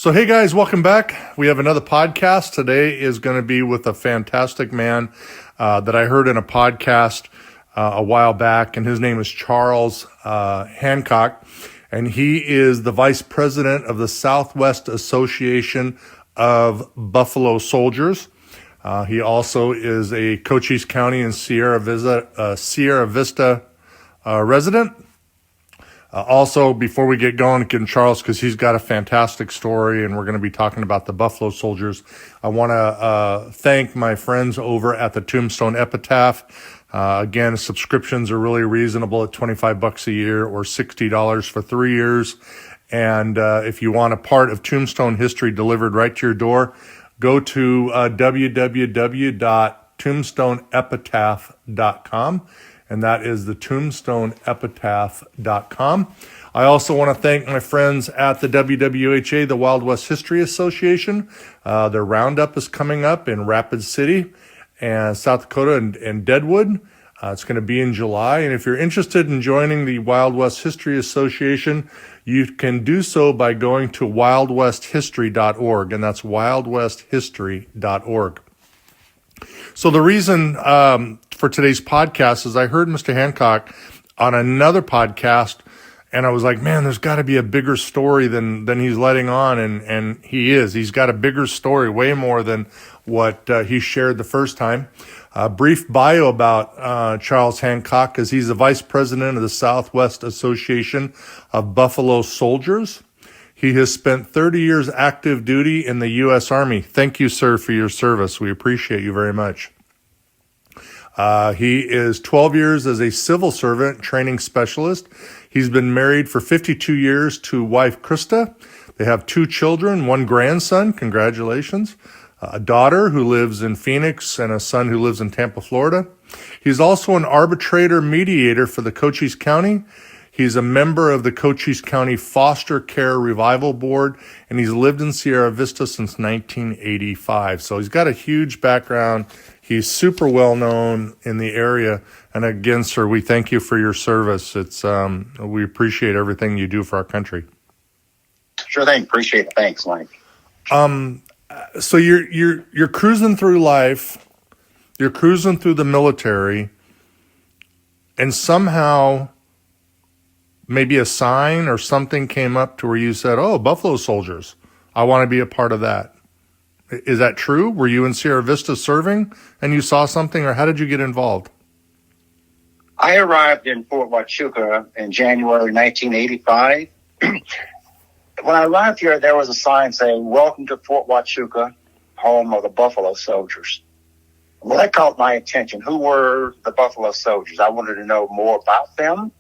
So, hey guys, welcome back. We have another podcast. Today is going to be with a fantastic man that I heard in a podcast a while back, and his name is Charles Hancock, and he is the vice president of the Southwest Association of Buffalo Soldiers. He also is a Cochise County and Sierra Vista resident. Also, before we get going, again, Charles, because he's got a fantastic story, and we're going to be talking about the Buffalo Soldiers, I want to thank my friends over at the Tombstone Epitaph. Again, subscriptions are really reasonable at $25 a year or $60 for 3 years. And if you want a part of Tombstone history delivered right to your door, go to www.tombstoneepitaph.com. And that is the tombstoneepitaph.com. I also want to thank my friends at the WWHA, the Wild West History Association. Their roundup is coming up in Rapid City and South Dakota and Deadwood. It's going to be in July. And if you're interested in joining the Wild West History Association, you can do so by going to wildwesthistory.org, and that's wildwesthistory.org. So the reason for today's podcast is I heard Mr. Hancock on another podcast, and I was like, man, there's got to be a bigger story than he's letting on, and he is. He's got a bigger story, way more than what he shared the first time. A brief bio about Charles Hancock is he's the vice president of the Southwest Association of Buffalo Soldiers. He has spent 30 years active duty in the U.S. Army. Thank you, sir, for your service. We appreciate you very much. He is 12 years as a civil servant training specialist. He's been married for 52 years to wife Krista. They have 2 children, 1 grandson, congratulations, a daughter who lives in Phoenix, and a son who lives in Tampa, Florida. He's also an arbitrator mediator for the Cochise County. He's a member of the Cochise County Foster Care Revival Board, and he's lived in Sierra Vista since 1985. So he's got a huge background. He's super well known in the area. And again, sir, we thank you for your service. It's we appreciate everything you do for our country. Sure thing. Appreciate it. Thanks, Mike. So you're cruising through life. You're cruising through the military, and somehow maybe a sign or something came up to where you said, oh, Buffalo Soldiers, I want to be a part of that. Is that true? Were you in Sierra Vista serving and you saw something, or how did you get involved? I arrived in Fort Huachuca in January 1985. When I arrived here, there was a sign saying, welcome to Fort Huachuca, home of the Buffalo Soldiers. Well, that caught my attention. Who were the Buffalo Soldiers? I wanted to know more about them.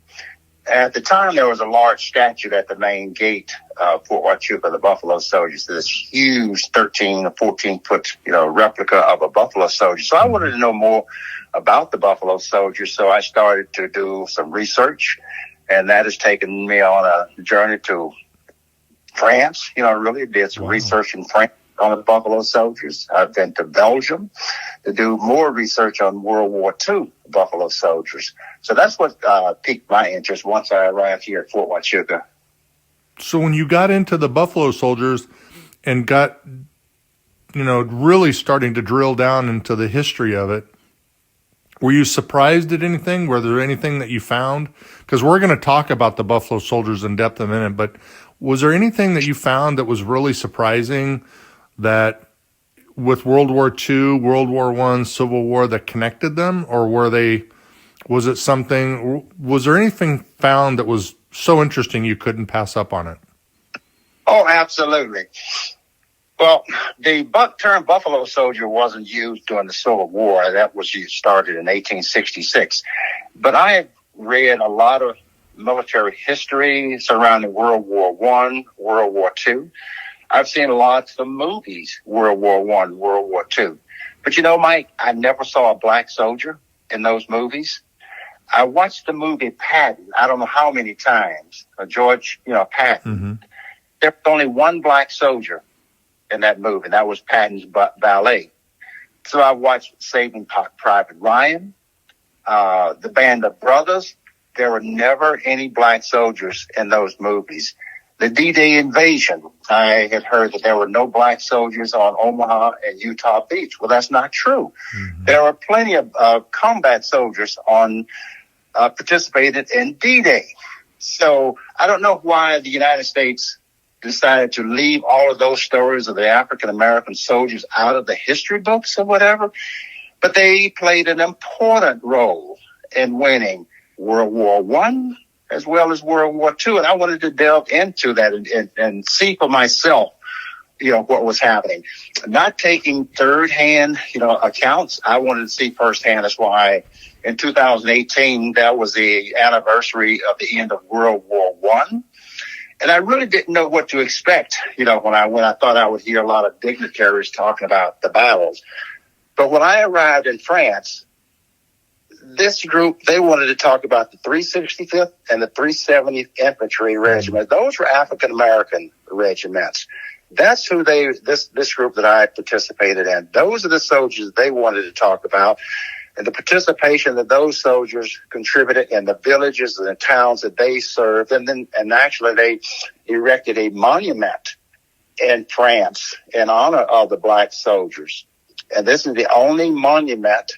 At the time, there was a large statue at the main gate of Fort Huachuca, the Buffalo Soldiers, this huge 13 or 14-foot, replica of a Buffalo Soldier. So I wanted to know more about the Buffalo Soldiers. So I started to do some research, and that has taken me on a journey to France. Really did some research in France on the Buffalo Soldiers. I've been to Belgium to do more research on World War II Buffalo Soldiers. So that's what piqued my interest once I arrived here at Fort Huachuca. So when you got into the Buffalo Soldiers and got, really starting to drill down into the history of it, were you surprised at anything? Were there anything that you found? Because we're going to talk about the Buffalo Soldiers in depth in a minute, but was there anything that you found that was really surprising that with World War II, World War I, Civil War that connected them? Or was there anything found that was so interesting you couldn't pass up on it? Oh, absolutely. Well, the term Buffalo Soldier wasn't used during the Civil War. That was started in 1866. But I read a lot of military history surrounding World War I, World War II. I've seen lots of movies, World War I, World War II. But Mike, I never saw a black soldier in those movies. I watched the movie Patton, I don't know how many times, George, Patton. Mm-hmm. There was only one black soldier in that movie, and that was Patton's valet. So I watched Saving Private Ryan, the Band of Brothers. There were never any black soldiers in those movies. The D-Day invasion. I had heard that there were no black soldiers on Omaha and Utah Beach. Well, that's not true. Mm-hmm. There were plenty of combat soldiers participated in D-Day. So I don't know why the United States decided to leave all of those stories of the African-American soldiers out of the history books or whatever, but they played an important role in winning World War I as well as World War II. And I wanted to delve into that and see for myself, what was happening. Not taking third-hand, accounts. I wanted to see firsthand. That's why in 2018, that was the anniversary of the end of World War I. And I really didn't know what to expect, when I thought I would hear a lot of dignitaries talking about the battles. But when I arrived in France, this group, they wanted to talk about the 365th and the 370th Infantry Regiment. Those were African-American regiments. That's who this group that I participated in. Those are the soldiers they wanted to talk about, and the participation that those soldiers contributed in the villages and the towns that they served. And actually they erected a monument in France in honor of the black soldiers. And this is the only monument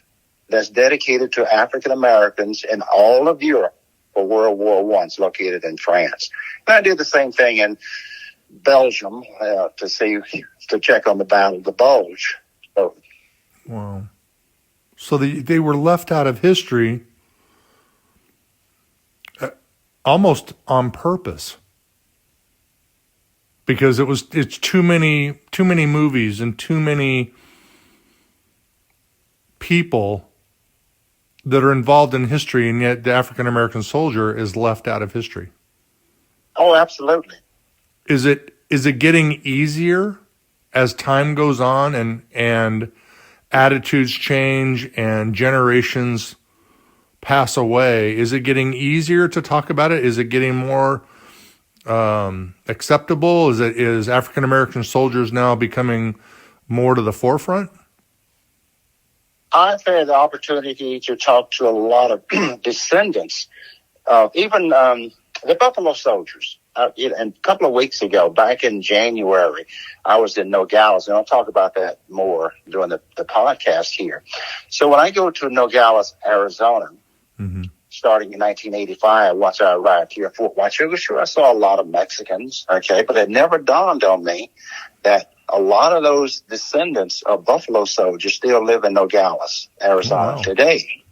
that's dedicated to African Americans in all of Europe for World War I. It's located in France. And I did the same thing in Belgium to check on the Battle of the Bulge. So, wow. So they were left out of history almost on purpose, because it's too many movies and too many people that are involved in history, and yet the African American soldier is left out of history. Oh, absolutely. Is it getting easier as time goes on and attitudes change and generations pass away? Is it getting easier to talk about it? Is it getting more acceptable? Is African American soldiers now becoming more to the forefront? I've had the opportunity to talk to a lot of descendants of even the Buffalo Soldiers. And a couple of weeks ago, back in January, I was in Nogales, and I'll talk about that more during the podcast here. So when I go to Nogales, Arizona, mm-hmm. starting in 1985, once I arrived here at Fort Huachuca, sure, I saw a lot of Mexicans, okay, but it never dawned on me that a lot of those descendants of Buffalo Soldiers still live in Nogales, Arizona today.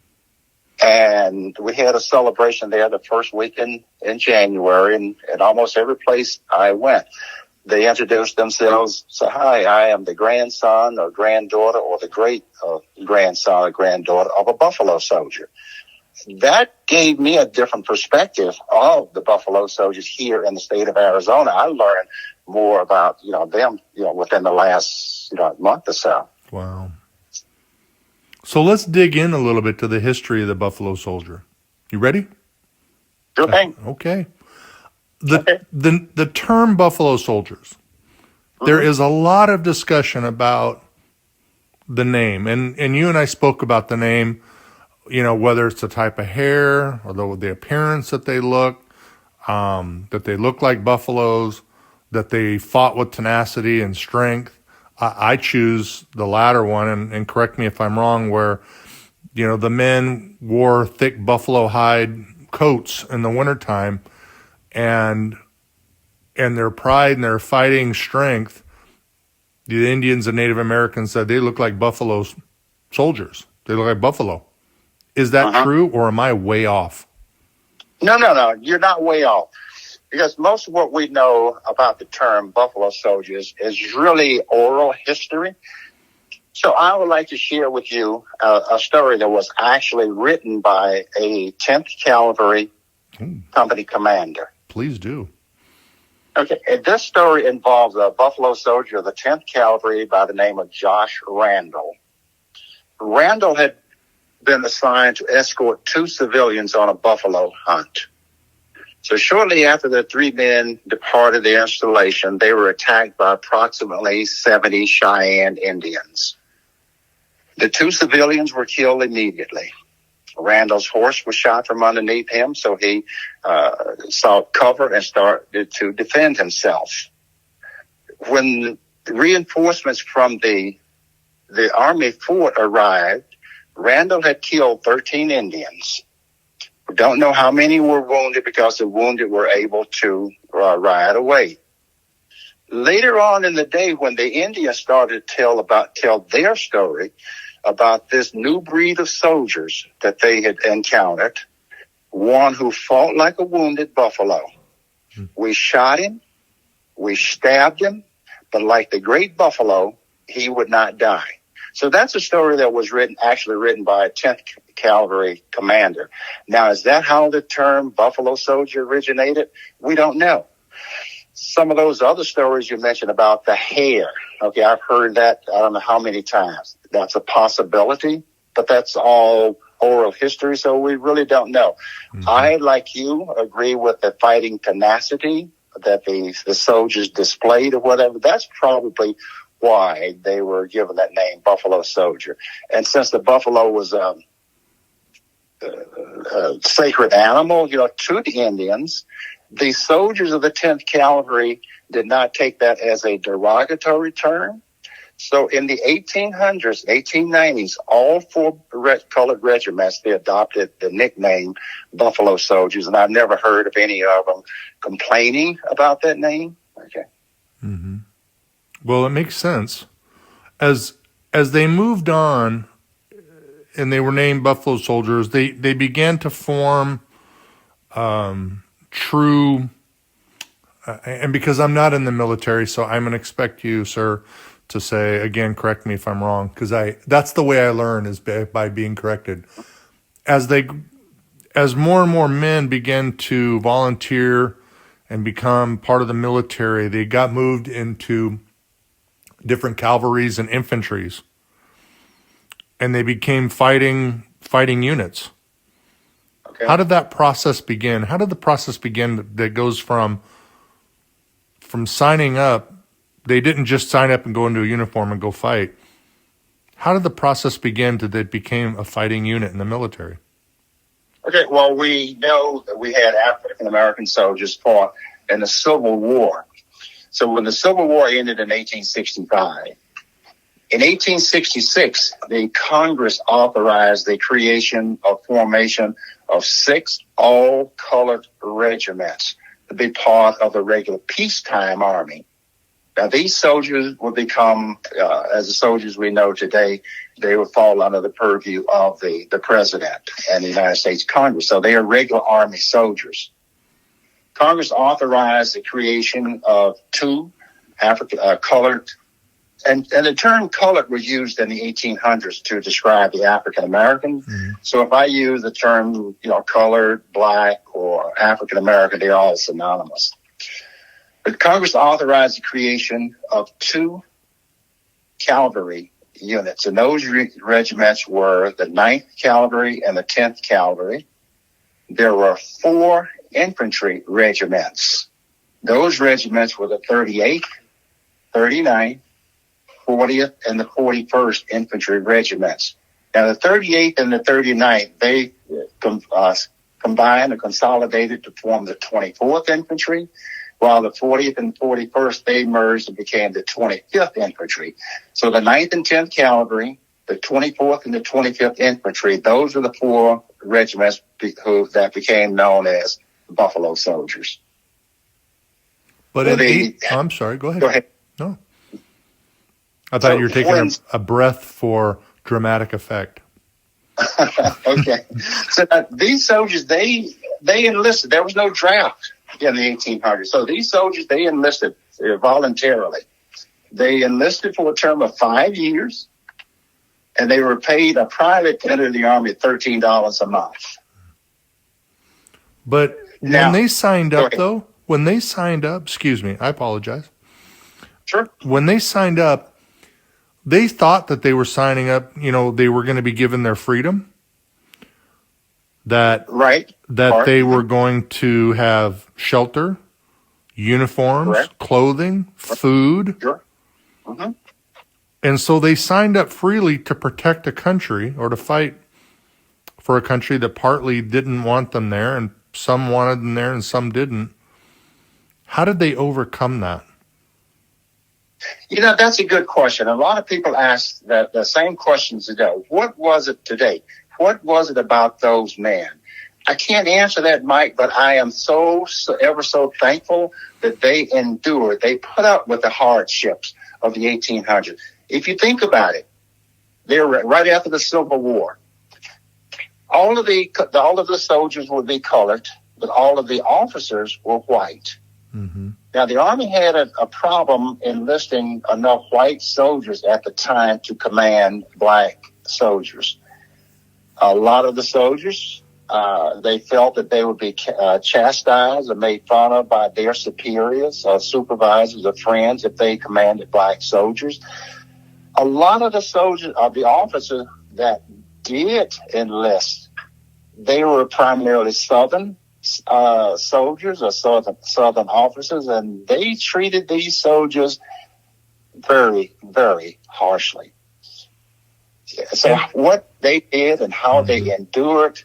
And we had a celebration there the first weekend in January, and almost every place I went, they introduced themselves. So, hi, I am the grandson or granddaughter or the great grandson or granddaughter of a Buffalo Soldier. That gave me a different perspective of the Buffalo Soldiers here in the state of Arizona. I learned more about, them, within the last, month or so. Wow. So let's dig in a little bit to the history of the Buffalo Soldier. You ready? Sure thing. Okay. The term Buffalo Soldiers, mm-hmm. there is a lot of discussion about the name, and you and I spoke about the name, whether it's the type of hair or the appearance that they look like buffaloes, that they fought with tenacity and strength. I choose the latter one, and correct me if I'm wrong, where, the men wore thick buffalo hide coats in the wintertime, and their pride and their fighting strength, the Indians and Native Americans said they look like buffalo soldiers. They look like buffalo. Is that true, or am I way off? No. You're not way off. Because most of what we know about the term Buffalo Soldiers is really oral history. So I would like to share with you a story that was actually written by a 10th Cavalry company commander. Please do. Okay, and this story involves a Buffalo Soldier of the 10th Cavalry by the name of Josh Randall. Randall had been assigned to escort 2 civilians on a buffalo hunt. So shortly after the 3 men departed the installation, they were attacked by approximately 70 Cheyenne Indians. The 2 civilians were killed immediately. Randall's horse was shot from underneath him, so he sought cover and started to defend himself. When the reinforcements from the army fort arrived, Randall had killed 13 Indians. We don't know how many were wounded because the wounded were able to ride away. Later on in the day, when the Indians started to tell their story about this new breed of soldiers that they had encountered, one who fought like a wounded buffalo. We shot him, we stabbed him, but like the great buffalo, he would not die. So that's a story that was actually written by a 10th Cavalry commander. Now, is that how the term buffalo soldier originated? We don't know. Some of those other stories you mentioned about the hair, okay, I've heard that I don't know how many times. That's a possibility, but that's all oral history, so we really don't know. Mm-hmm. I, like you, agree with the fighting tenacity that the soldiers displayed or whatever. That's probably why they were given that name, Buffalo Soldier. And since the buffalo was a sacred animal, to the Indians, the soldiers of the 10th Cavalry did not take that as a derogatory term. So in the 1800s, 1890s, all four colored regiments, they adopted the nickname Buffalo Soldiers, and I've never heard of any of them complaining about that name. Okay. Mm-hmm. Well, it makes sense. As they moved on and they were named Buffalo Soldiers, they began to form true, and because I'm not in the military, so I'm going to expect you, sir, to say, again, correct me if I'm wrong, because that's the way I learn, is by being corrected. As more and more men began to volunteer and become part of the military, they got moved into different cavalries and infantries, and they became fighting units. Okay. How did that process begin? How did the process begin that goes from signing up? They didn't just sign up and go into a uniform and go fight. How did the process begin that it became a fighting unit in the military? Okay, well, we know that we had African-American soldiers fought in the Civil War. So when the Civil War ended in 1865, in 1866, the Congress authorized the formation of 6 all-colored regiments to be part of the regular peacetime army. Now, these soldiers would become, as the soldiers we know today, they would fall under the purview of the president and the United States Congress. So they are regular army soldiers. Congress authorized the creation of 2 colored, and the term colored was used in the 1800s to describe the African Americans. Mm-hmm. So if I use the term, colored, black, or African American, they're all synonymous. But Congress authorized the creation of 2 cavalry units, and those regiments were the 9th Cavalry and the 10th Cavalry. There were 4 infantry regiments. Those regiments were the 38th, 39th, 40th, and the 41st Infantry Regiments. Now, the 38th and the 39th, they combined or consolidated to form the 24th Infantry, while the 40th and 41st, they merged and became the 25th Infantry. So the 9th and 10th Cavalry, the 24th and the 25th Infantry, those are the 4 regiments that became known as Buffalo Soldiers. But I'm sorry, go ahead. Go ahead. No. I thought you were taking a breath for dramatic effect. Okay. So these soldiers, they enlisted. There was no draft in the 1800s. So these soldiers, they enlisted voluntarily. They enlisted for a term of 5 years, and they were paid a private to enter the Army at $13 a month. But when they signed up, excuse me, I apologize. Sure. When they signed up, they thought that they were signing up, they were going to be given their freedom, that they were going to have shelter, uniforms, correct, clothing, food. Sure. Mm-hmm. And so they signed up freely to protect a country or to fight for a country that partly didn't want them there, and some wanted them there and some didn't. How did they overcome that? That's a good question. A lot of people ask the same questions today. What was it today? What was it about those men? I can't answer that, Mike, but I am ever so thankful that they endured. They put up with the hardships of the 1800s. If you think about it, they were right after the Civil War. All of the soldiers would be colored, but all of the officers were white. Mm-hmm. Now, the Army had a problem enlisting enough white soldiers at the time to command black soldiers. A lot of the soldiers, they felt that they would be chastised or made fun of by their superiors or supervisors or friends if they commanded black soldiers. A lot of the soldiers, the officers that did enlist, they were primarily Southern soldiers or Southern officers, and they treated these soldiers very, very harshly. So what they did and how they endured,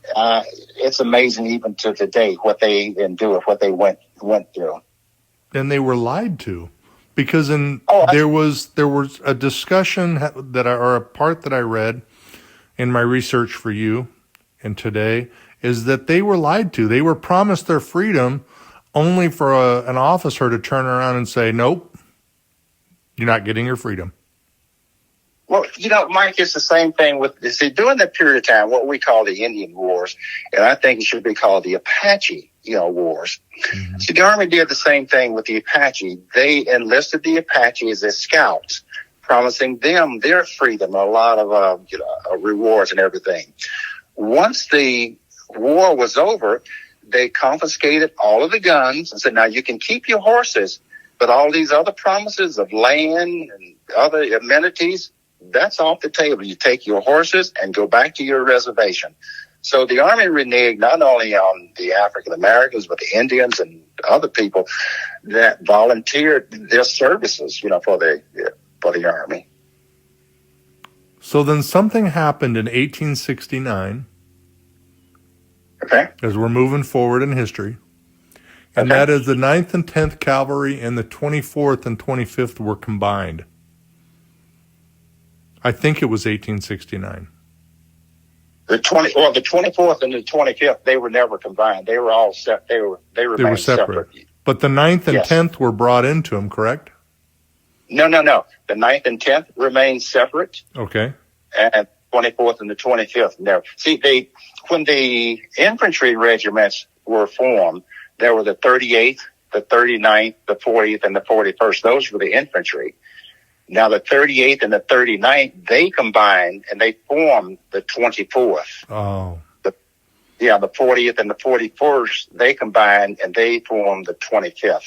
it's amazing even to today what they endured, what they went through. And they were lied to, because there was a discussion or a part that I read in my research for you and today, is that they were lied to. They were promised their freedom only for an officer to turn around and say, nope, you're not getting your freedom. Well, Mike, it's the same thing during that period of time, what we call the Indian Wars, and I think it should be called the Apache, wars. Mm-hmm. See, the Army did the same thing with the Apache. They enlisted the Apaches as scouts, promising them their freedom, a lot of, rewards and everything. Once the war was over, they confiscated all of the guns and said, now you can keep your horses, but all these other promises of land and other amenities, that's off the table. You take your horses and go back to your reservation. So the Army reneged not only on the African Americans, but the Indians and other people that volunteered their services, for the Army. So then something happened in 1869. Okay. As we're moving forward in history. And that is the 9th and 10th Cavalry and the 24th and 25th were combined. I think it was 1869. The 24th and the 25th, they were never combined. They were all set. They were separate. But the 9th and 10th were brought into them, correct? No. The 9th and 10th remained separate. Okay. And 24th and the 25th never. See, when the infantry regiments were formed, there were the 38th, the 39th, the 40th, and the 41st. Those were the infantry. Now the 38th and the 39th, they combined and they formed the 24th. Oh. The 40th and the 41st, they combined and they formed the 25th.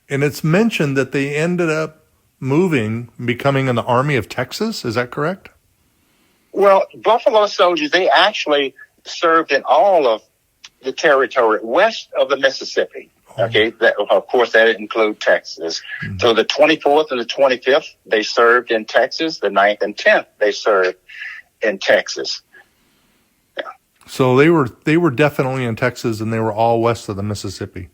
And it's mentioned that they ended up becoming in the Army of Texas. Is that correct? Well, Buffalo soldiers, they actually served in all of the territory west of the Mississippi. Okay, of course, that didn't include Texas. Mm-hmm. So the 24th and the 25th, they served in Texas. The 9th and 10th, they served in Texas. Yeah. So they were definitely in Texas, and they were all west of the Mississippi.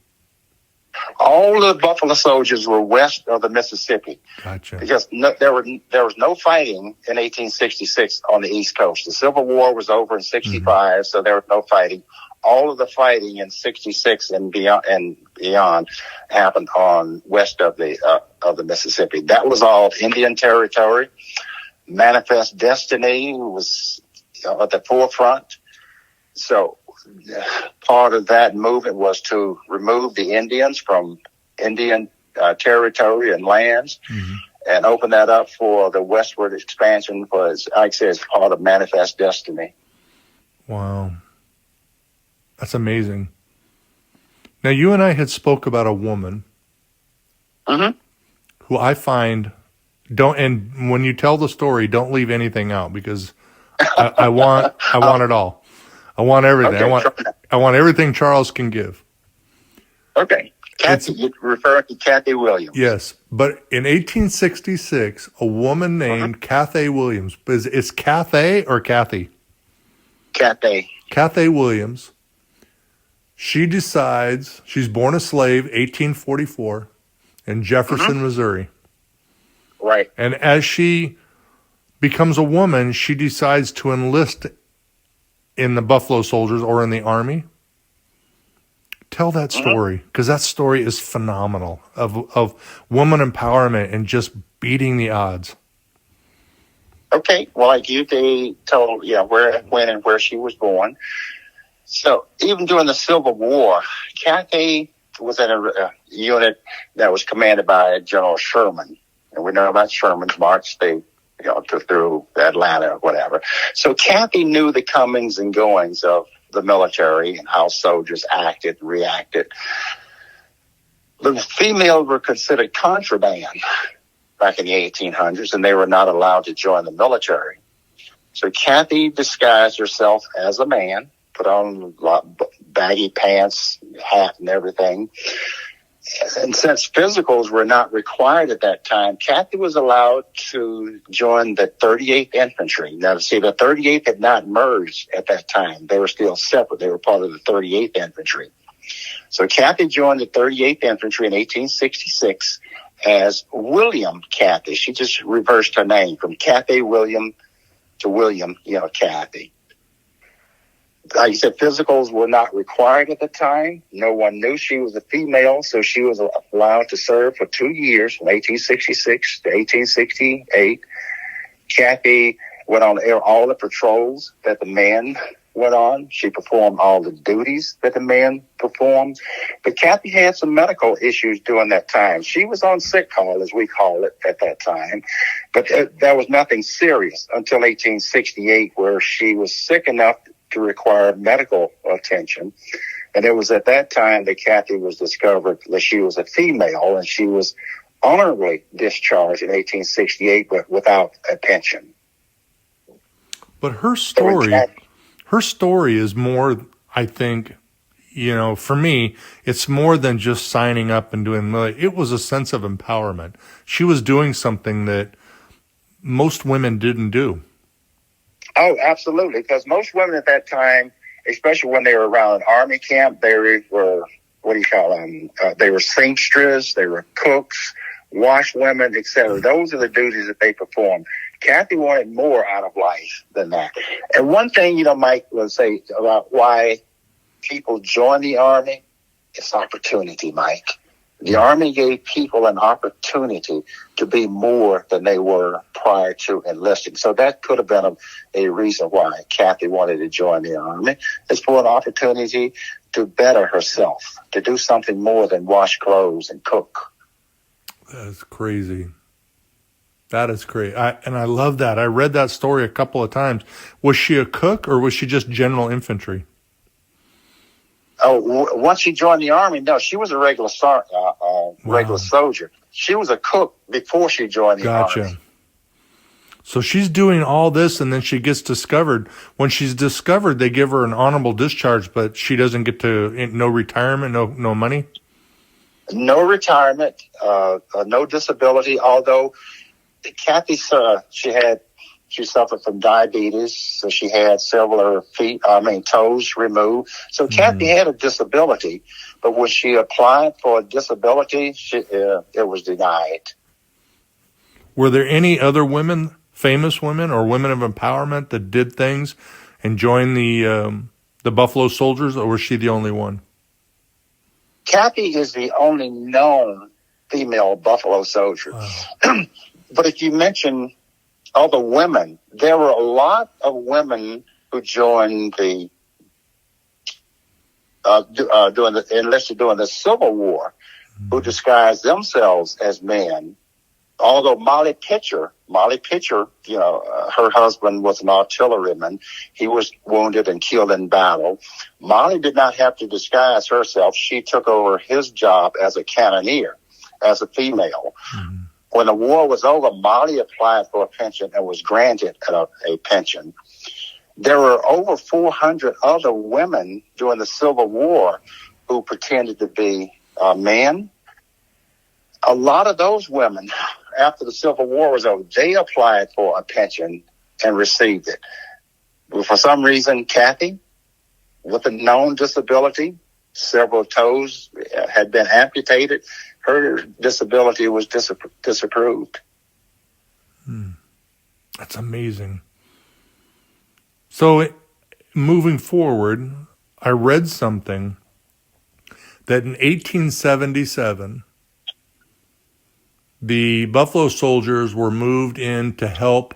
All the Buffalo soldiers were west of the Mississippi. Gotcha. Because there was no fighting in 1866 on the East Coast. The Civil War was over in 65, so there was no fighting. All of the fighting in 66 and beyond happened on west of the Mississippi. That was all Indian territory. Manifest Destiny was at the forefront. So part of that movement was to remove the Indians from Indian territory and lands and open that up for the westward expansion was, like I said, part of Manifest Destiny. Wow. That's amazing. Now, you and I had spoke about a woman who I find and when you tell the story, don't leave anything out, because I want it all. I want everything. Okay, I want everything Charles can give. Okay. Kathy, you're referring to Kathy Williams. Yes. But in 1866, a woman named Cathay Williams. Is Cathay or Kathy? Cathay Williams. She decides, she's born a slave, 1844, in Jefferson, Missouri. Right. And as she becomes a woman, she decides to enlist in the Buffalo Soldiers or in the Army. Tell that story, because that story is phenomenal of woman empowerment and just beating the odds. Okay, well, like they told, where, when, and where she was born. So even during the Civil War, Cathay was in a unit that was commanded by General Sherman. And we know about Sherman's march. They, through Atlanta or whatever. So Cathay knew the comings and goings of the military and how soldiers acted, reacted. The females were considered contraband back in the 1800s, and they were not allowed to join the military. So Cathay disguised herself as a man, put on baggy pants, hat, and everything. And since physicals were not required at that time, Cathay was allowed to join the 38th Infantry. Now, see, the 38th had not merged at that time. They were still separate. They were part of the 38th Infantry. So Cathay joined the 38th Infantry in 1866 as William Cathay. She just reversed her name from Cathay William to William, Cathay. Like I said, physicals were not required at the time. No one knew she was a female, so she was allowed to serve for 2 years, from 1866 to 1868. Cathay went on all the patrols that the men went on. She performed all the duties that the men performed. But Cathay had some medical issues during that time. She was on sick call, as we call it, at that time. But there was nothing serious until 1868, where she was sick enough to require medical attention. And it was at that time that Cathay was discovered that she was a female, and she was honorably discharged in 1868, but without a pension. But her story is more, I think, for me, it's more than just signing up and doing military. It was a sense of empowerment. She was doing something that most women didn't do. Oh, absolutely. Because most women at that time, especially when they were around an army camp, they were, they were seamstresses, they were cooks, washwomen, etc. Those are the duties that they performed. Cathay wanted more out of life than that. And one thing, Mike would say about why people join the Army, it's opportunity, Mike. The Army gave people an opportunity to be more than they were prior to enlisting. So that could have been a reason why Cathay wanted to join the Army. It's for an opportunity to better herself, to do something more than wash clothes and cook. That's crazy. That is crazy. And I love that. I read that story a couple of times. Was she a cook or was she just general infantry? Oh, once she joined the Army, no, she was a regular soldier. She was a cook before she joined the Army. Gotcha. So she's doing all this, and then she gets discovered. When she's discovered, they give her an honorable discharge, but she doesn't get no retirement, no money? No retirement, no disability, although Cathay, she suffered from diabetes, so she had several of her toes removed. So Cathay had a disability, but when she applied for a disability, it was denied. Were there any other women, famous women or women of empowerment that did things and joined the Buffalo Soldiers, or was she the only one? Cathay is the only known female Buffalo Soldier. Wow. But if you mention other women, there were a lot of women who joined enlisted during the Civil War, who disguised themselves as men. Although Molly Pitcher, her husband was an artilleryman. He was wounded and killed in battle. Molly did not have to disguise herself. She took over his job as a cannoneer, as a female. Mm-hmm. When the war was over, Molly applied for a pension and was granted a pension. There were over 400 other women during the Civil War who pretended to be men. A lot of those women, after the Civil War was over, they applied for a pension and received it. For some reason, Kathy, with a known disability, several toes had been amputated. Her disability was disapproved. That's amazing. So moving forward, I read something that in 1877, the Buffalo Soldiers were moved in to help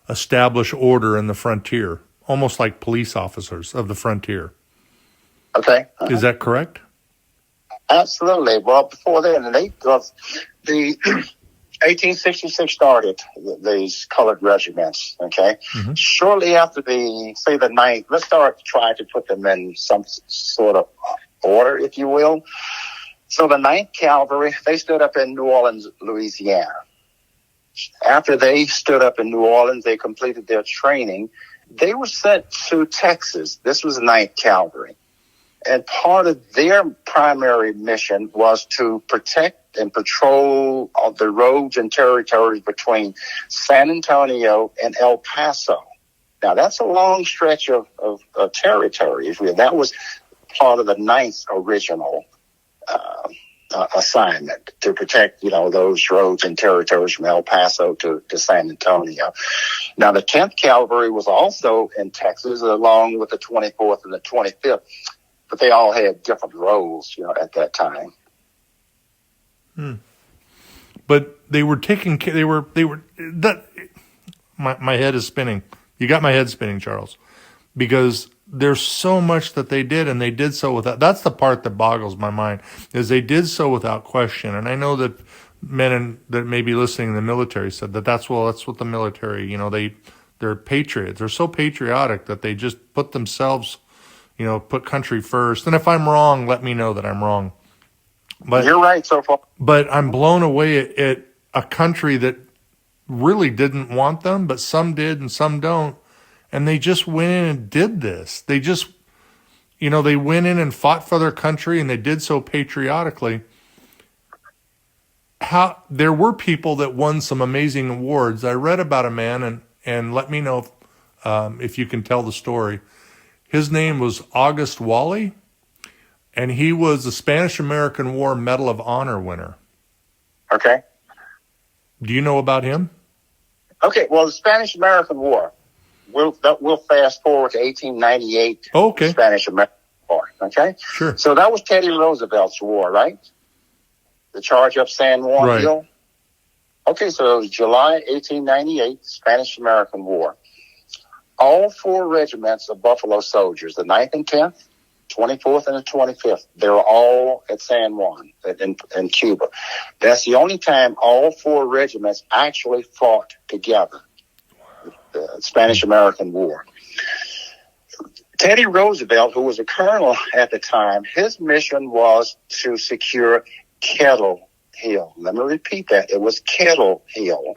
establish order in the frontier, almost like police officers of the frontier. Okay. Is that correct? Absolutely. Well, before then, the 1866 started these colored regiments, okay? Mm-hmm. Shortly after the ninth, let's try to put them in some sort of order, if you will. So the 9th Calvary, they stood up in New Orleans, Louisiana. After they stood up in New Orleans, they completed their training. They were sent to Texas. This was the 9th Calvary. And part of their primary mission was to protect and patrol the roads and territories between San Antonio and El Paso. Now, that's a long stretch of territory. That was part of the 9th original assignment, to protect, those roads and territories from El Paso to San Antonio. Now, the 10th Cavalry was also in Texas, along with the 24th and the 25th, but they all had different roles, at that time. But they were taking care. My head is spinning. You got my head spinning, Charles, because there's so much that they did, and they did so without. That's the part that boggles my mind, is they did so without question. And I know that men that may be listening in the military said that's what the military, they're patriots. They're so patriotic that they just put themselves, put country first. And if I'm wrong, let me know that I'm wrong. But you're right so far. But I'm blown away at a country that really didn't want them, but some did and some don't. And they just went in and did this. They just, they went in and fought for their country, and they did so patriotically. There were people that won some amazing awards. I read about a man, and let me know if you can tell the story. His name was August Wally, and he was a Spanish-American War Medal of Honor winner. Okay. Do you know about him? Okay, well, the Spanish-American War, we'll fast forward to 1898. Oh, okay. Spanish-American War, okay? Sure. So that was Teddy Roosevelt's war, right? The charge up San Juan Hill. Okay, so it was July 1898, Spanish-American War. All 4 regiments of Buffalo Soldiers, the 9th and 10th, 24th and the 25th, they were all at San Juan in Cuba. That's the only time all 4 regiments actually fought together, the Spanish-American War. Teddy Roosevelt, who was a colonel at the time, his mission was to secure Kettle Hill. Let me repeat that. It was Kettle Hill.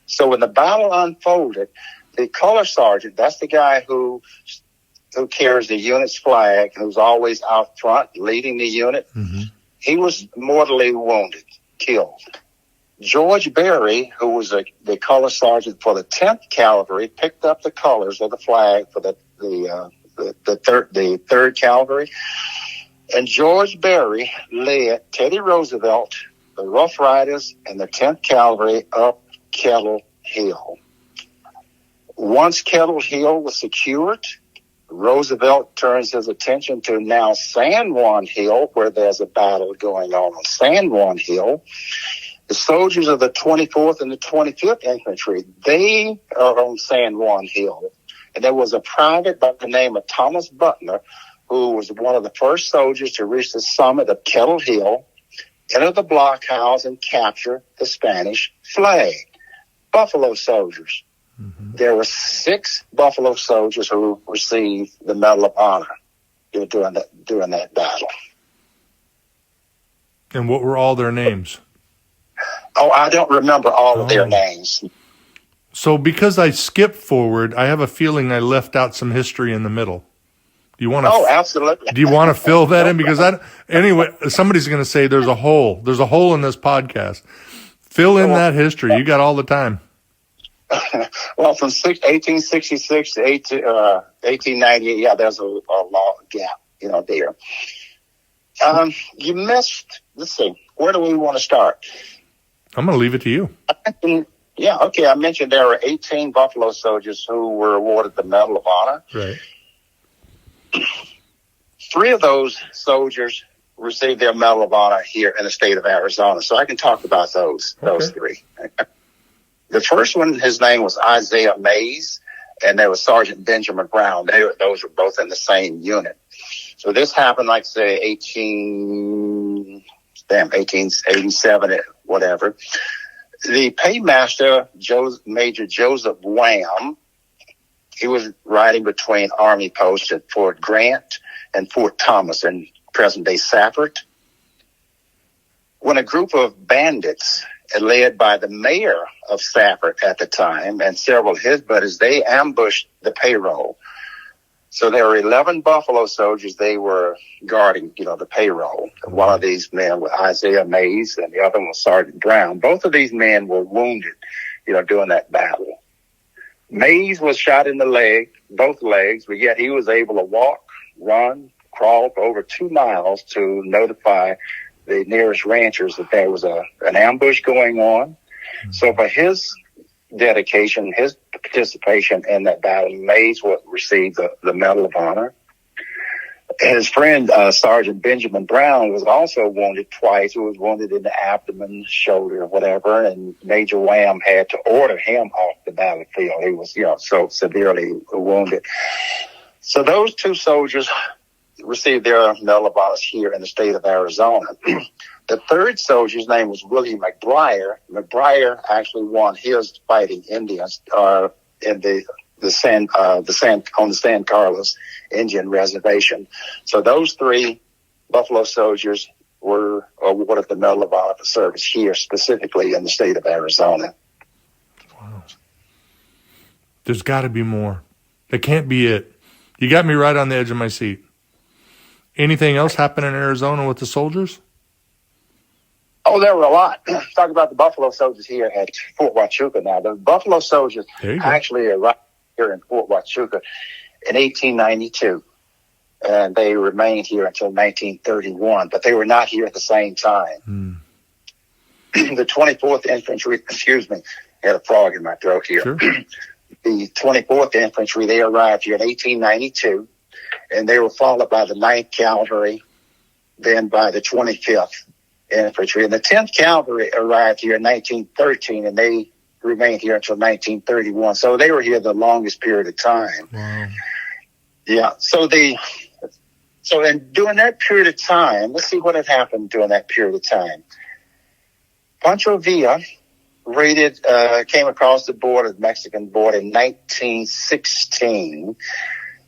So when the battle unfolded, the color sergeant, that's the guy who carries the unit's flag, who's always out front leading the unit, he was mortally wounded, killed. George Berry, who was the color sergeant for the 10th Cavalry, picked up the colors of the flag for the 3rd Cavalry. And George Berry led Teddy Roosevelt, the Rough Riders, and the 10th Cavalry up Kettle Hill. Once Kettle Hill was secured, Roosevelt turns his attention to now San Juan Hill, where there's a battle going on San Juan Hill. The soldiers of the 24th and the 25th Infantry, they are on San Juan Hill. And there was a private by the name of Thomas Butler, who was one of the first soldiers to reach the summit of Kettle Hill, enter the blockhouse, and capture the Spanish flag. Buffalo Soldiers. There were 6 Buffalo Soldiers who received the Medal of Honor during that battle. And what were all their names? Oh, I don't remember all of their names. So because I skipped forward, I have a feeling I left out some history in the middle. Do you want to? Oh, absolutely. Do you want to fill that in? Because anyway, somebody's going to say there's a hole. There's a hole in this podcast. Fill in that history. You got all the time. Well, from 1866 to 1898, yeah, there's a long gap, there. You missed, let's see, where do we want to start? I'm going to leave it to you. Yeah, okay, I mentioned there were 18 Buffalo soldiers who were awarded the Medal of Honor. Right. 3 of those soldiers received their Medal of Honor here in the state of Arizona, so I can talk about those 3. The first one, his name was Isaiah Mays, and there was Sergeant Benjamin Brown. Those were both in the same unit. So this happened, like say, 1887, whatever. The paymaster, Major Joseph Wham, he was riding between Army posts at Fort Grant and Fort Thomas in present-day Safford, when a group of bandits led by the mayor of Safford at the time and several of his buddies, they ambushed the payroll. So there were 11 Buffalo soldiers. They were guarding, the payroll. One of these men was Isaiah Mays, and the other one was Sergeant Brown. Both of these men were wounded, during that battle. Mays was shot in the leg, both legs, but yet he was able to walk, run, crawl for over 2 miles to notify the nearest ranchers that there was an ambush going on. So for his dedication, his participation in that battle, Mays would receive the Medal of Honor. His friend, Sergeant Benjamin Brown, was also wounded twice. He was wounded in the abdomen, shoulder, whatever, and Major Wham had to order him off the battlefield. He was, so severely wounded. So those 2 soldiers received their Medal of Honor here in the state of Arizona. The 3rd soldier's name was William McBriar. McBriar actually won his fighting Indians in the San Carlos Indian Reservation. So those 3 Buffalo soldiers were awarded the Medal of Honor for service here, specifically in the state of Arizona. Wow. There's got to be more. That can't be it. You got me right on the edge of my seat. Anything else happen in Arizona with the soldiers? Oh, there were a lot. Talk about the Buffalo soldiers here at Fort Huachuca now. The Buffalo soldiers actually arrived here in Fort Huachuca in 1892, and they remained here until 1931, but they were not here at the same time. The 24th Infantry, I had a frog in my throat here. Sure. The 24th Infantry, they arrived here in 1892, and they were followed by the 9th Cavalry, then by the 25th Infantry. And the 10th Cavalry arrived here in 1913, and they remained here until 1931. So they were here the longest period of time. Wow. Yeah. So during that period of time, let's see what had happened during that period of time. Pancho Villa came across the border, the Mexican border, in 1916.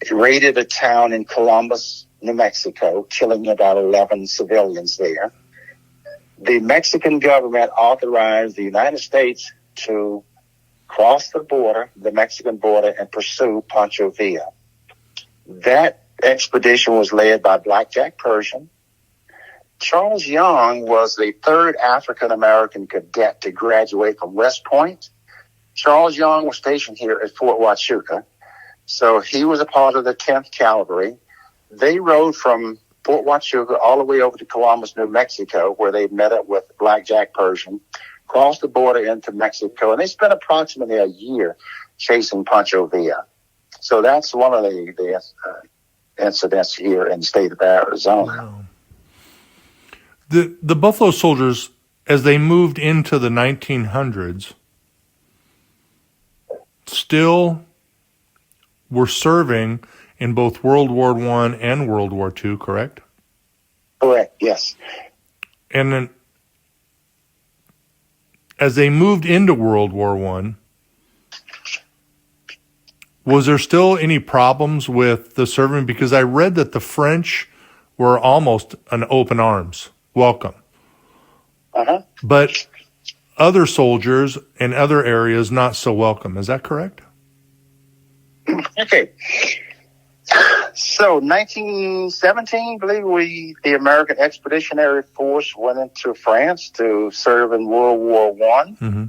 It raided a town in Columbus, New Mexico, killing about 11 civilians there. The Mexican government authorized the United States to cross the border, the Mexican border, and pursue Pancho Villa. That expedition was led by Blackjack Pershing. Charles Young was the 3rd African-American cadet to graduate from West Point. Charles Young was stationed here at Fort Huachuca. So he was a part of the 10th Cavalry. They rode from Fort Huachuca all the way over to Columbus, New Mexico, where they met up with Blackjack Pershing, crossed the border into Mexico, and they spent approximately a year chasing Pancho Villa. So that's one of the incidents here in the state of Arizona. Wow. The Buffalo Soldiers, as they moved into the 1900s, still were serving in both World War I and World War II, correct? Correct, yes. And then as they moved into World War I, was there still any problems with the serving? Because I read that the French were almost an open arms, welcome. Uh-huh. But other soldiers in other areas not so welcome. Is that correct? Okay. So 1917, I believe the American Expeditionary Force went into France to serve in World War I. Mm-hmm.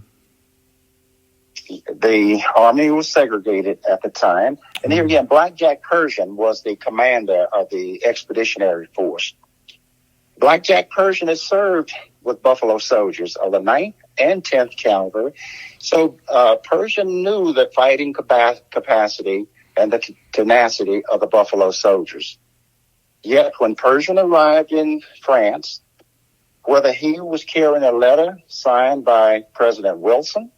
the Army was segregated at the time. And here again, Blackjack Pershing was the commander of the Expeditionary Force. Blackjack Pershing had served with Buffalo Soldiers of the 9th and 10th Calvary. So Pershing knew the fighting capacity and the tenacity of the Buffalo Soldiers. Yet when Pershing arrived in France, whether he was carrying a letter signed by President Wilson,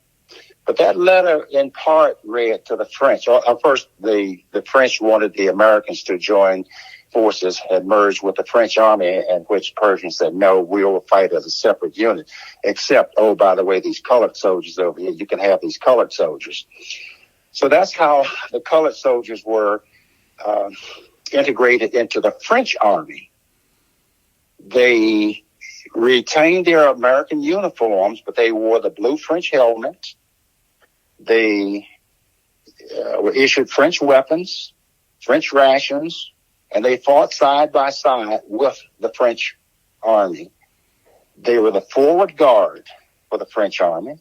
but that letter in part read to the French. First, the French wanted the Americans to join forces, had merged with the French army, and which Pershing said, no, we will fight as a separate unit, except, oh, by the way, these colored soldiers over here, you can have these colored soldiers. So that's how the colored soldiers were integrated into the French army. They retained their American uniforms, but they wore the blue French helmets. They were issued French weapons, French rations, and they fought side by side with the French army. They were the forward guard for the French army.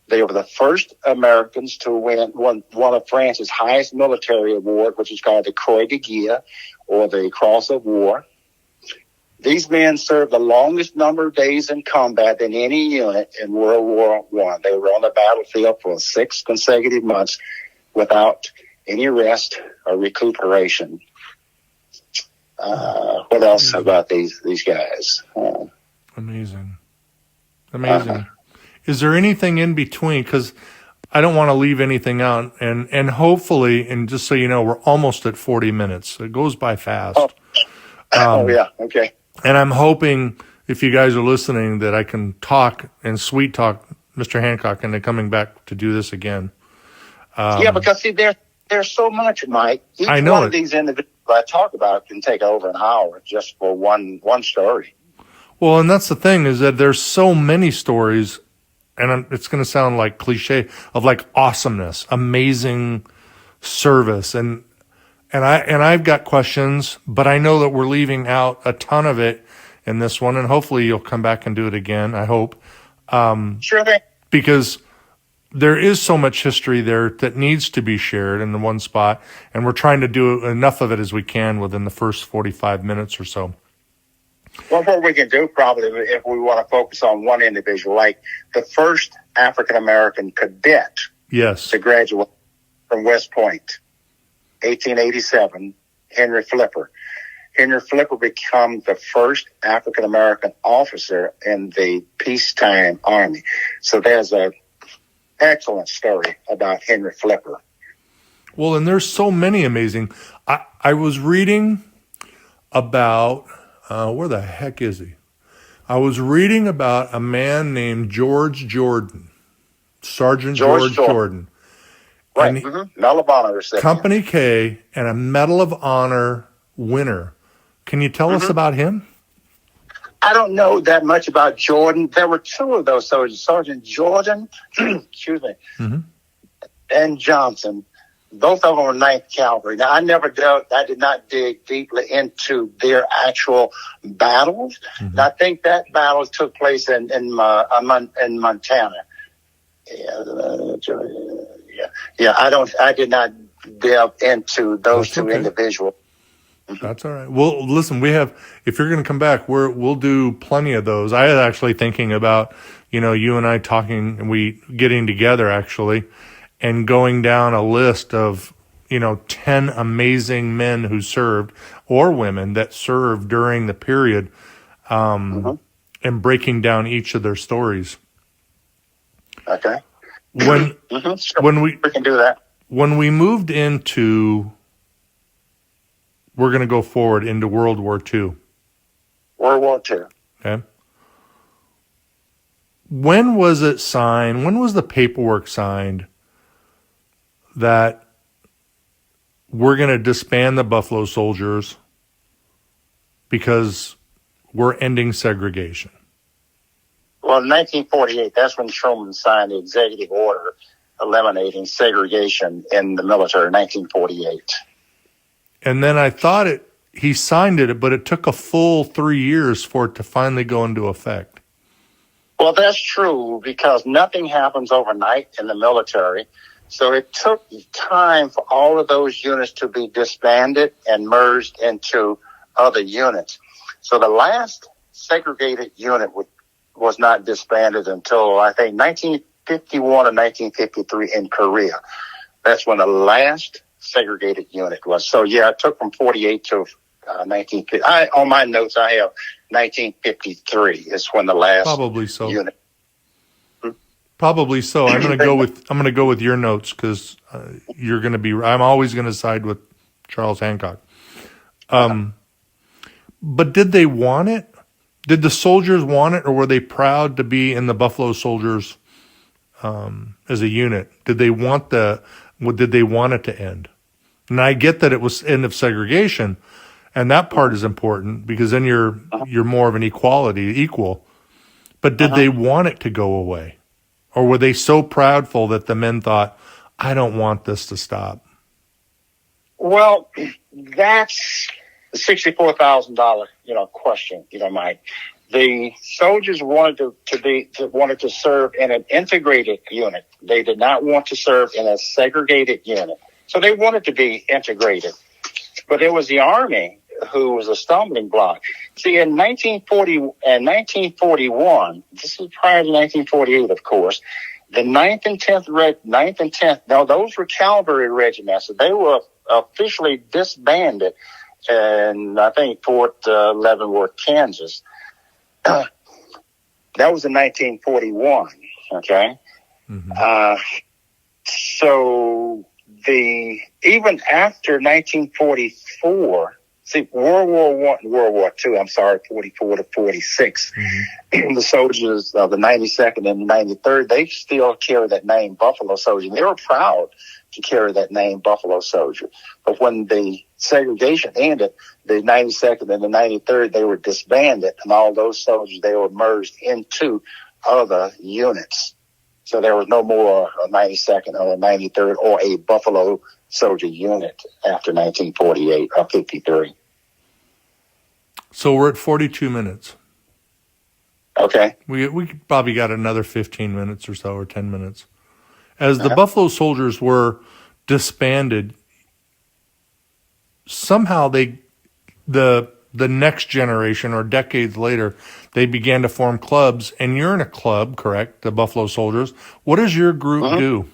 They were the first Americans to win one of France's highest military award, which is called the Croix de Guerre, or the Cross of War. These men served the longest number of days in combat than any unit in World War I. They were on the battlefield for 6 consecutive months without any rest or recuperation. What else about these guys? Amazing. Is there anything in between? Because I don't want to leave anything out. And hopefully, and just so you know, we're almost at 40 minutes. It goes by fast. Yeah. Okay. And I'm hoping, if you guys are listening, that I can talk and sweet talk Mr. Hancock into coming back to do this again. Because see, there's so much, Mike. Each I know one of these individuals I talk about can take over an hour just for one story. Well, and that's the thing, is that there's so many stories, and it's going to sound like cliche, of like awesomeness, amazing service, and I've got questions, but I know that we're leaving out a ton of it in this one, and hopefully you'll come back and do it again, I hope. Sure thing. Because there is so much history there that needs to be shared in the one spot, and we're trying to do enough of it as we can within the first 45 minutes or so. Well, what we can do probably, if we want to focus on one individual, like the first African-American cadet Yes. to graduate from West Point, 1887, Henry Flipper. Henry Flipper became the first African-American officer in the peacetime army. So there's an excellent story about Henry Flipper. Well, and there's so many amazing. I was reading about, where the heck is he? I was reading about a man named George Jordan, Sergeant George Jordan. Right, Medal of Honor recipient. Company K and a Medal of Honor winner. Can you tell us about him? I don't know that much about Jordan. There were 2 of those soldiers, Sergeant Jordan, excuse me, and Johnson. Both of them were 9th Calvary. Now, I did not dig deeply into their actual battles. And I think that battle took place in Montana. I did not delve into those two individuals. That's all right. Well, listen, if you're going to come back, we'll do plenty of those. I was actually thinking about, you and I talking and we getting together actually and going down a list of, 10 amazing men who served or women that served during the period, and breaking down each of their stories. Okay. When we can do that. When we moved into, we're going to go forward into World War II. World War II. Okay. When was it signed? When was the paperwork signed that we're going to disband the Buffalo Soldiers because we're ending segregation? Well, in 1948, that's when Truman signed the executive order eliminating segregation in the military, 1948. And then I thought he signed it, but it took a full 3 years for it to finally go into effect. Well, that's true because nothing happens overnight in the military. So it took time for all of those units to be disbanded and merged into other units. So the last segregated unit was not disbanded until, I think, 1951 or 1953 in Korea. That's when the last segregated unit was. So, yeah, it took from 48 to 1950. On my notes, I have 1953 is when the last Probably so. unit. Probably so. I'm going to go with your notes because you're going to be. I'm always going to side with Charles Hancock. But did they want it? Did the soldiers want it, or were they proud to be in the Buffalo Soldiers as a unit? Did they want Did they want it to end? And I get that it was end of segregation, and that part is important because then you're more of an equal. But did they want it to go away? Or were they so proudful that the men thought, I don't want this to stop? Well, that's the $64,000, question, Mike. The soldiers wanted to serve in an integrated unit. They did not want to serve in a segregated unit. So they wanted to be integrated. But it was the Army who was a stumbling block. See, in 1941, this is prior to 1948, of course, the 9th and 10th, now those were cavalry regiments. They were officially disbanded in, I think, Fort Leavenworth, Kansas. That was in 1941, okay? Mm-hmm. So even after 1944, see, World War I and World War II, 44 to 46, the soldiers of the 92nd and the 93rd, they still carry that name, Buffalo Soldier. They were proud to carry that name, Buffalo Soldier. But when the segregation ended, the 92nd and the 93rd, they were disbanded, and all those soldiers, they were merged into other units. So there was no more a 92nd or a 93rd or a Buffalo Soldier unit after 1948 or 53. So we're at 42 minutes. Okay. We probably got another 15 minutes or so, or 10 minutes. As the Buffalo Soldiers were disbanded, somehow the next generation or decades later, they began to form clubs, and you're in a club, correct? The Buffalo Soldiers. What does your group do?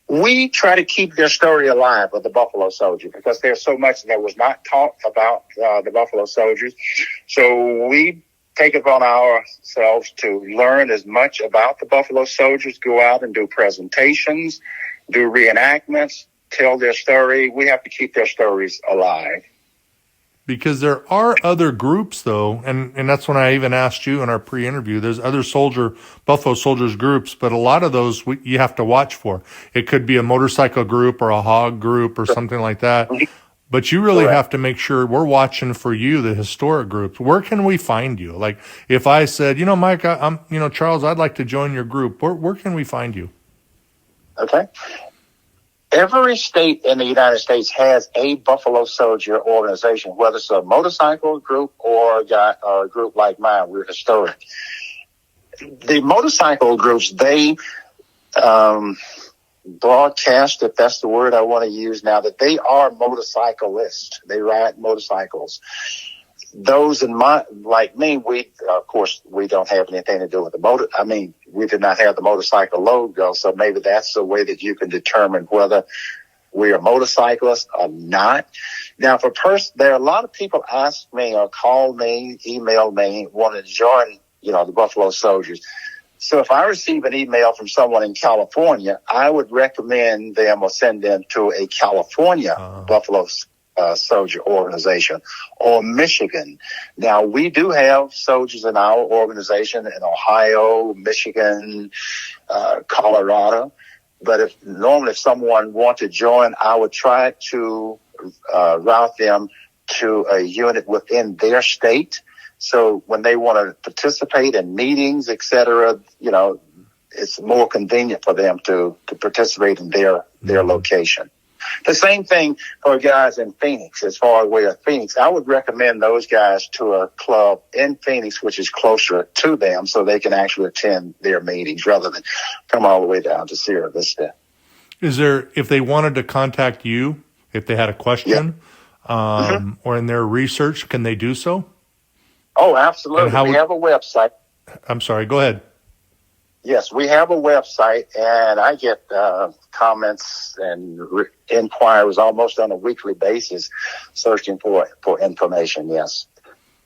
We try to keep their story alive of the Buffalo Soldier because there's so much that was not taught about the Buffalo Soldiers. So we take it upon ourselves to learn as much about the Buffalo Soldiers, go out and do presentations, do reenactments, tell their story. We have to keep their stories alive. Because there are other groups, though, and that's when I even asked you in our pre-interview, there's other Buffalo Soldiers groups, but a lot of those you have to watch for. It could be a motorcycle group or a hog group or something like that. But you really have to make sure we're watching for you, the historic groups. Where can we find you? Like if I said, Mike, I'm Charles, I'd like to join your group. Where can we find you? Okay. Every state in the United States has a Buffalo Soldier organization, whether it's a motorcycle group or a group like mine. We're historic. The motorcycle groups, they broadcast, if that's the word I want to use now, that they are motorcyclists. They ride motorcycles. Those like me, we don't have anything to do with the motor. I mean, we did not have the motorcycle logo, so maybe that's the way that you can determine whether we are motorcyclists or not. Now, there are a lot of people ask me or call me, email me, want to join, the Buffalo Soldiers. So if I receive an email from someone in California, I would recommend them or send them to a California Buffalo Soldier organization or Michigan. Now, we do have soldiers in our organization in Ohio, Michigan, Colorado. But if someone wants to join, I would try to route them to a unit within their state. So when they want to participate in meetings, et cetera, it's more convenient for them to participate in their location. The same thing for guys in Phoenix, as far away as Phoenix. I would recommend those guys to a club in Phoenix, which is closer to them, so they can actually attend their meetings rather than come all the way down to Sierra Vista. Is there, if they wanted to contact you, if they had a question, or in their research, can they do so? Oh, absolutely. We have a website. I'm sorry, go ahead. Yes, we have a website, and I get comments and inquiries almost on a weekly basis searching for information, yes.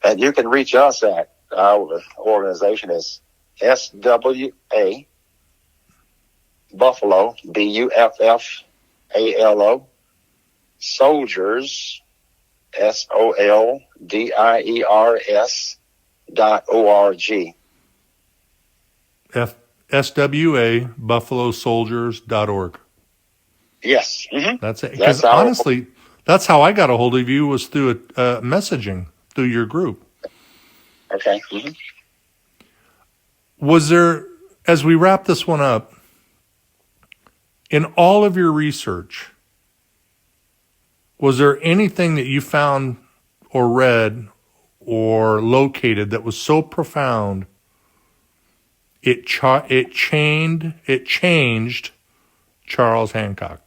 And you can reach us at our organization is SWA Buffalo, BUFFALO, Soldiers, SOLDIERS.org. SWA BuffaloSoldiers.org. Yes. Mm-hmm. That's it. Because honestly, that's how I got a hold of you, was through messaging through your group. Okay. Mm-hmm. Was there, as we wrap this one up, in all of your research, was there anything that you found or read or located that was so profound it changed Charles Hancock?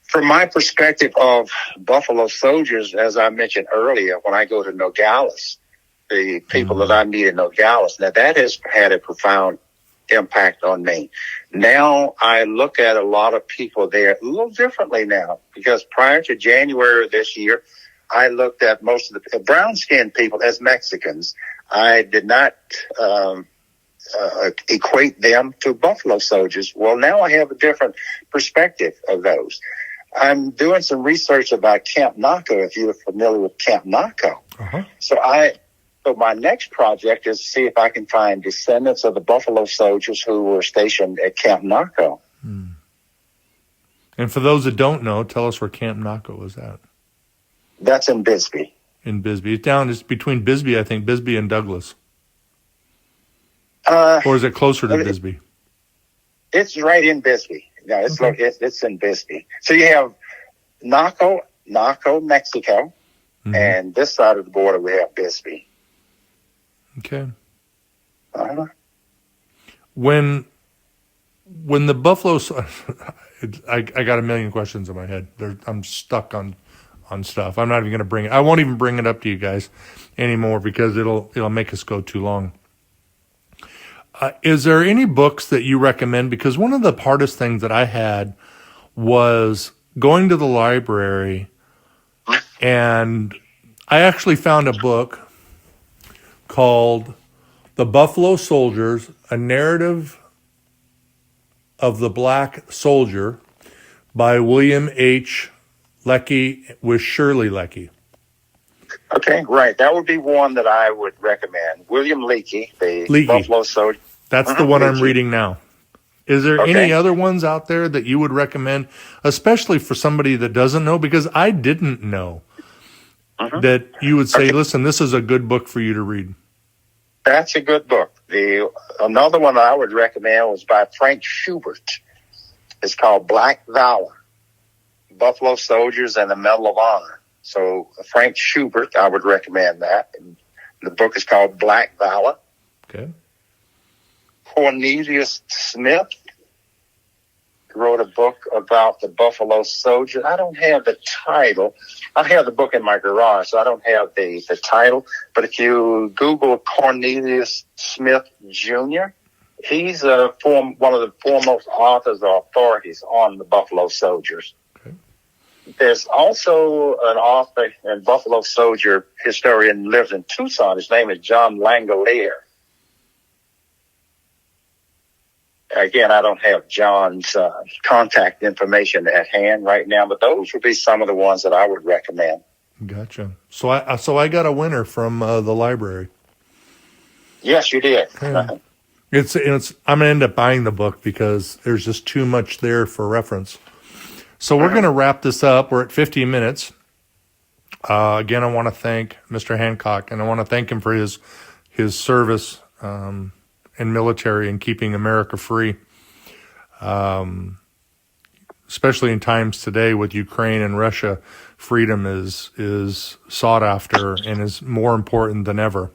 From my perspective of Buffalo Soldiers, as I mentioned earlier, when I go to Nogales, the people that I meet in Nogales, now that has had a profound impact on me. Now I look at a lot of people there a little differently now, because prior to January of this year, I looked at most of the brown-skinned people as Mexicans. I did not equate them to Buffalo Soldiers. Well, now I have a different perspective of those. I'm doing some research about Camp Naco, if you're familiar with Camp Naco. Uh-huh. So my next project is to see if I can find descendants of the Buffalo Soldiers who were stationed at Camp Naco. Hmm. And for those that don't know, tell us where Camp Naco is at. That's in Bisbee. In Bisbee. It's between Bisbee, I think, Bisbee and Douglas. Or is it closer to Bisbee? It's right in Bisbee. No, it's in Bisbee. So you have Naco, Mexico, and this side of the border we have Bisbee. Okay. Uh-huh. When the Buffalo, I got a million questions in my head. I'm stuck on stuff. I'm not even going to bring it. I won't even bring it up to you guys anymore because it'll make us go too long. Is there any books that you recommend? Because one of the hardest things that I had was going to the library, and I actually found a book called The Buffalo Soldiers, A Narrative of the Black Soldier by William H. Leckie with Shirley Leckie. Okay, right. That would be one that I would recommend. William Leckie, the Buffalo Soldier. That's the one I'm reading now. Is there any other ones out there that you would recommend, especially for somebody that doesn't know? Because I didn't know that you would say, listen, this is a good book for you to read. That's a good book. Another one I would recommend was by Frank Schubert. It's called Black Valor, Buffalo Soldiers and the Medal of Honor. So Frank Schubert, I would recommend that. The book is called Black Valor. Okay. Cornelius Smith wrote a book about the Buffalo Soldier. I don't have the title. I have the book in my garage, so I don't have the title. But if you Google Cornelius Smith Jr., he's one of the foremost authors or authorities on the Buffalo Soldiers. Okay. There's also an author and Buffalo Soldier historian lives in Tucson. His name is John Langolier. Again, I don't have John's contact information at hand right now, but those would be some of the ones that I would recommend. Gotcha. So I got a winner from the library. Yes, you did. Yeah. It's I'm gonna end up buying the book because there's just too much there for reference. So we're gonna wrap this up. We're at 15 minutes. Again, I want to thank Mr. Hancock, and I want to thank him for his service and military and keeping America free. especially in times today with Ukraine and Russia, freedom is sought after and is more important than ever.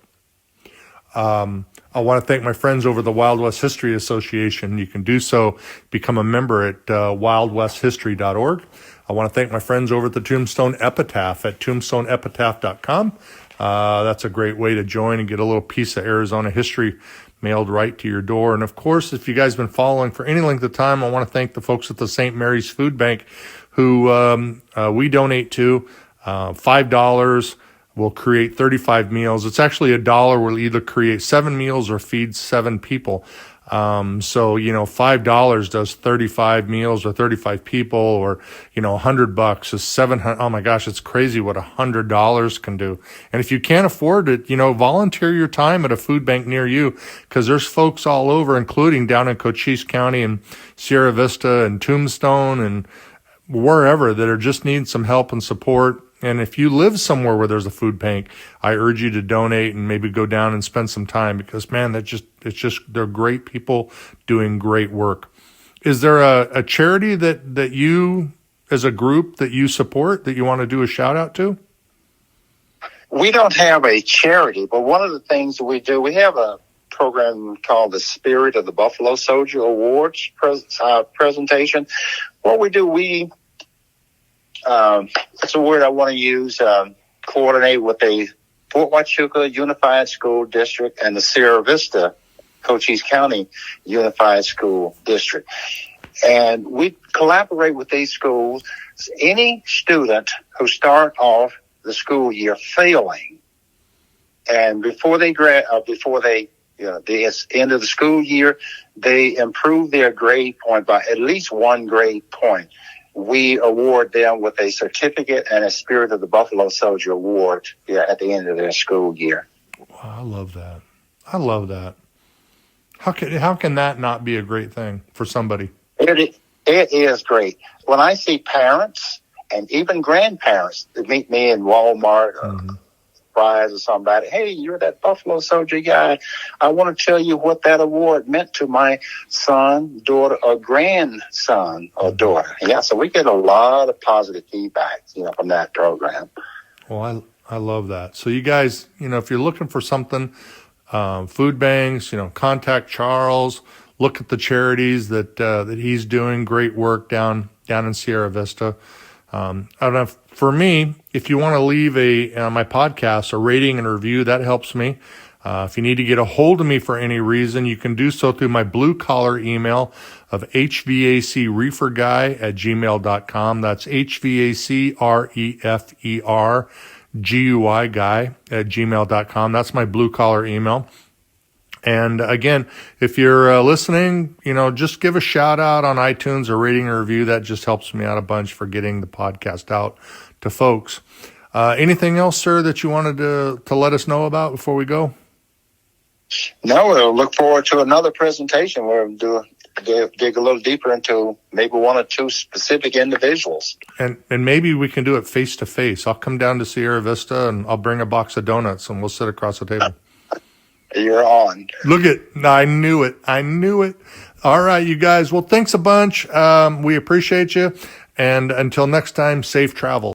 I want to thank my friends over the Wild West History Association. You can do so, become a member at wildwesthistory.org. I want to thank my friends over at the Tombstone Epitaph at tombstoneepitaph.com. That's a great way to join and get a little piece of Arizona history mailed right to your door. And of course, if you guys have been following for any length of time, I want to thank the folks at the St. Mary's Food Bank who we donate to. $5 will create 35 meals. It's actually $1 will either create 7 meals or feed 7 people. So, $5 does 35 meals or 35 people, or, $100 is 700. Oh my gosh, it's crazy what $100 can do. And if you can't afford it, volunteer your time at a food bank near you, because there's folks all over, including down in Cochise County and Sierra Vista and Tombstone and wherever, that are just needing some help and support. And if you live somewhere where there's a food bank, I urge you to donate and maybe go down and spend some time, because man, they're great people doing great work. Is there a charity that you, as a group, that you support, that you want to do a shout out to? We don't have a charity, but one of the things we do, we have a program called the Spirit of the Buffalo Soldier Awards presentation. What we do, that's a word I want to use, coordinate with the Fort Huachuca Unified School District and the Sierra Vista Cochise County Unified School District. And we collaborate with these schools. Any student who start off the school year failing, and before the end of the school year, they improve their grade point by at least 1 grade point, we award them with a certificate and a Spirit of the Buffalo Soldier Award at the end of their school year. Wow, I love that. How can that not be a great thing for somebody? It is great. When I see parents and even grandparents that meet me in Walmart or Fry's or somebody, hey, you're that Buffalo Soldier guy. I want to tell you what that award meant to my son, daughter, or grandson or daughter. Yeah, so we get a lot of positive feedback, from that program. Well, I love that. So you guys, if you're looking for something, food banks, contact Charles. Look at the charities that he's doing great work down in Sierra Vista. I don't know. For me, if you want to leave my podcast a rating and review, that helps me. If you need to get a hold of me for any reason, you can do so through my blue collar email of hvacreferguy@gmail.com. That's hvacreferguy@gmail.com. That's my blue collar email. And again, if you're listening, just give a shout out on iTunes or rating a review. That just helps me out a bunch for getting the podcast out to folks. Anything else, sir, that you wanted to let us know about before we go? No, we'll look forward to another presentation where we'll dig a little deeper into maybe 1 or 2 specific individuals. And maybe we can do it face to face. I'll come down to Sierra Vista and I'll bring a box of donuts and we'll sit across the table. You're on. Look it. I knew it. All right, you guys. Well, thanks a bunch. We appreciate you. And until next time, safe travel.